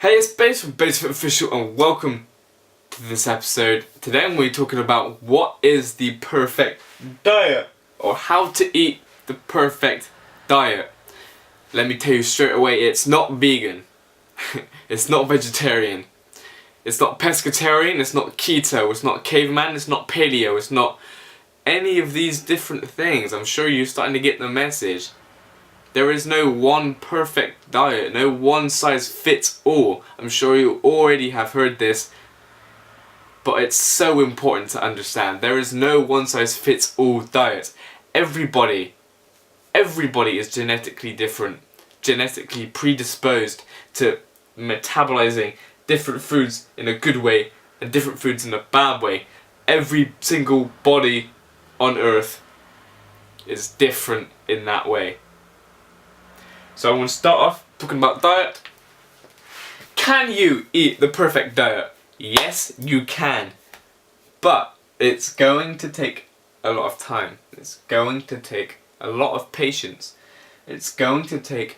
Hey, it's Base from Basement Official and welcome to this episode. Today I'm going to be talking about what is the perfect diet, or how to eat the perfect diet. Let me tell you straight away, it's not vegan, it's not vegetarian, it's not pescatarian, it's not keto, it's not caveman, it's not paleo, it's not any of these different things. I'm sure you're starting to get the message. There is no one perfect diet, no one size fits all. I'm sure you already have heard this, but it's so important to understand. There is no one size fits all diet. Everybody is genetically different, genetically predisposed to metabolizing different foods in a good way and different foods in a bad way. Every single body on earth is different in that way. So I want to start off talking about diet. Can you eat the perfect diet? Yes, you can. But it's going to take a lot of time. It's going to take a lot of patience. It's going to take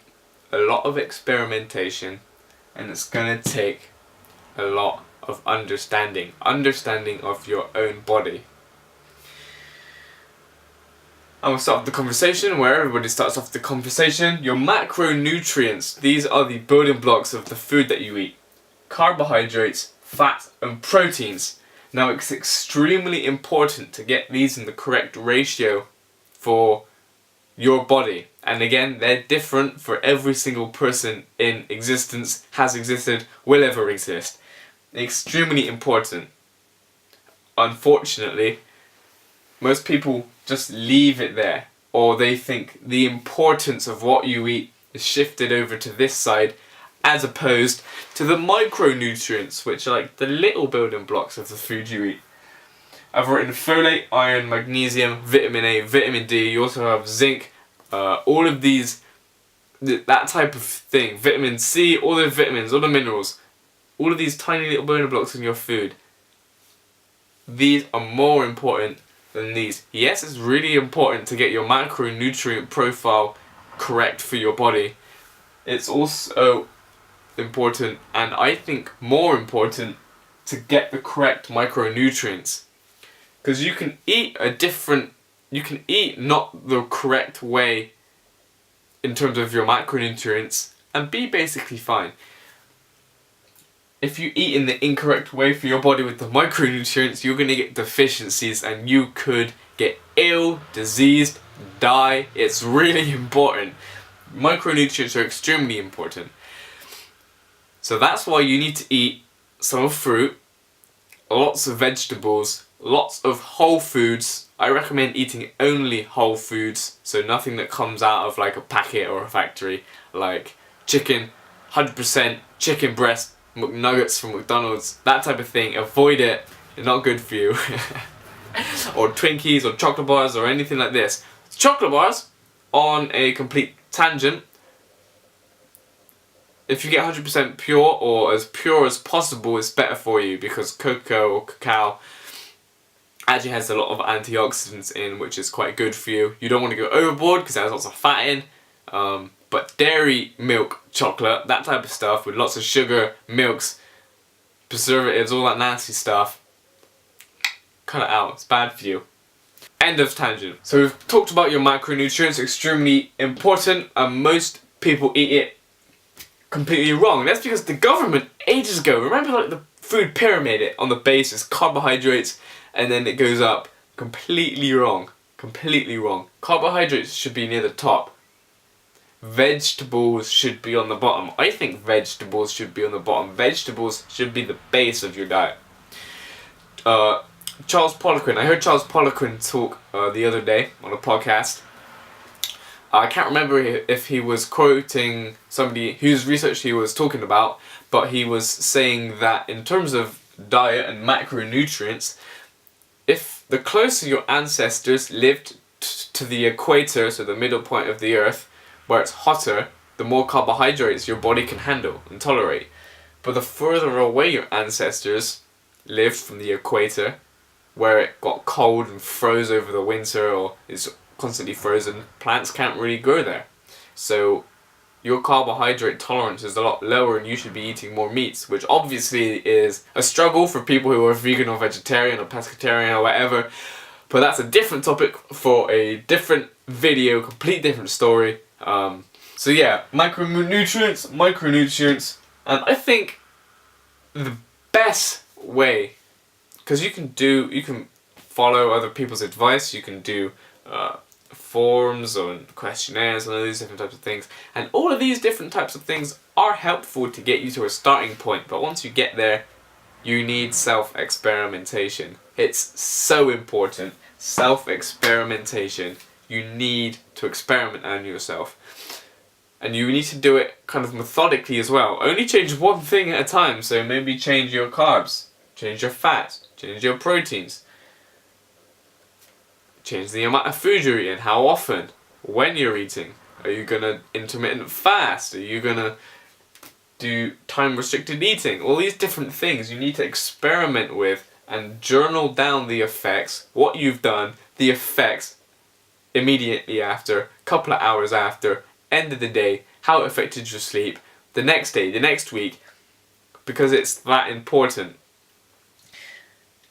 a lot of experimentation. And it's going to take a lot of understanding. Understanding of your own body. I'm going to start off the conversation where everybody starts off the conversation. Your macronutrients, these are the building blocks of the food that you eat. Carbohydrates, fat and proteins. Now it's extremely important to get these in the correct ratio for your body. And again, they're different for every single person in existence, has existed, will ever exist. Extremely important. Unfortunately, most people just leave it there, or they think the importance of what you eat is shifted over to this side as opposed to the micronutrients, which are like the little building blocks of the food you eat. I've written folate, iron, magnesium, vitamin A, vitamin D, you also have zinc, all of these, that type of thing, vitamin C, all the vitamins, all the minerals, all of these tiny little building blocks in your food. These are more important than these. Yes, it's really important to get your macronutrient profile correct for your body. It's also important, and I think more important, to get the correct micronutrients. Because you can eat not the correct way in terms of your macronutrients and be basically fine. If you eat in the incorrect way for your body with the micronutrients, you're going to get deficiencies and you could get ill, diseased, die. It's really important. Micronutrients are extremely important. So that's why you need to eat some fruit, lots of vegetables, lots of whole foods. I recommend eating only whole foods, so nothing that comes out of like a packet or a factory, like chicken, 100% chicken breast, McNuggets from McDonald's, that type of thing. Avoid it, they're not good for you. Or Twinkies or chocolate bars or anything like this. Chocolate bars, on a complete tangent, if you get 100% pure or as pure as possible, it's better for you, because cocoa or cacao actually has a lot of antioxidants in, which is quite good for you. You don't want to go overboard because it has lots of fat in. But dairy milk chocolate, that type of stuff with lots of sugar, milks, preservatives, all that nasty stuff, cut it out, it's bad for you. End of tangent. So we've talked about your macronutrients, extremely important, and most people eat it completely wrong. That's because the government, ages ago, remember like the food pyramid, on the base is carbohydrates and then it goes up. Completely wrong. Completely wrong. Carbohydrates should be near the top. Vegetables should be on the bottom. I think vegetables should be on the bottom. Vegetables should be the base of your diet. Charles Poliquin. I heard Charles Poliquin talk the other day on a podcast. I can't remember if he was quoting somebody whose research he was talking about, but he was saying that in terms of diet and macronutrients, if the closer your ancestors lived to the equator, so the middle point of the earth, where it's hotter, the more carbohydrates your body can handle and tolerate. But the further away your ancestors lived from the equator, where it got cold and froze over the winter or is constantly frozen, plants can't really grow there. So your carbohydrate tolerance is a lot lower and you should be eating more meats, which obviously is a struggle for people who are vegan or vegetarian or pescatarian or whatever. But that's a different topic for a different video, complete different story. So yeah, micronutrients, and I think the best way, because you can follow other people's advice, you can do forms or questionnaires and all these different types of things, and all of these different types of things are helpful to get you to a starting point, but once you get there, you need self-experimentation. It's so important. Self-experimentation. You need to experiment on yourself. And you need to do it kind of methodically as well. Only change one thing at a time, so maybe change your carbs, change your fat, change your proteins. Change the amount of food you're eating, how often, when you're eating. Are you gonna intermittent fast? Are you gonna do time restricted eating? All these different things you need to experiment with and journal down the effects, what you've done, the effects immediately after, couple of hours after, end of the day, how it affected your sleep, the next day, the next week, because it's that important.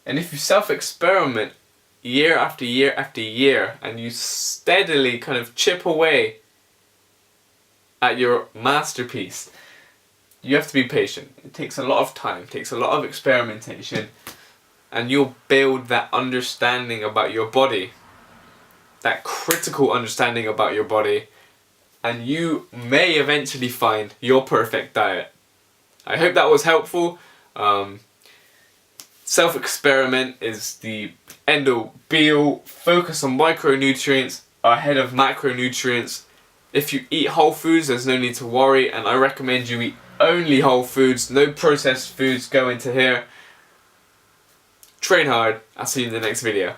And if you self-experiment year after year after year, and you steadily kind of chip away at your masterpiece, you have to be patient. It takes a lot of time, it takes a lot of experimentation, and you'll build that understanding about your body, that critical understanding about your body, and you may eventually find your perfect diet. I hope that was helpful. Self-experiment is the end-all be-all. Focus on micronutrients ahead of macronutrients. If you eat whole foods, there's no need to worry, and I recommend you eat only whole foods, no processed foods go into here. Train hard. I'll see you in the next video.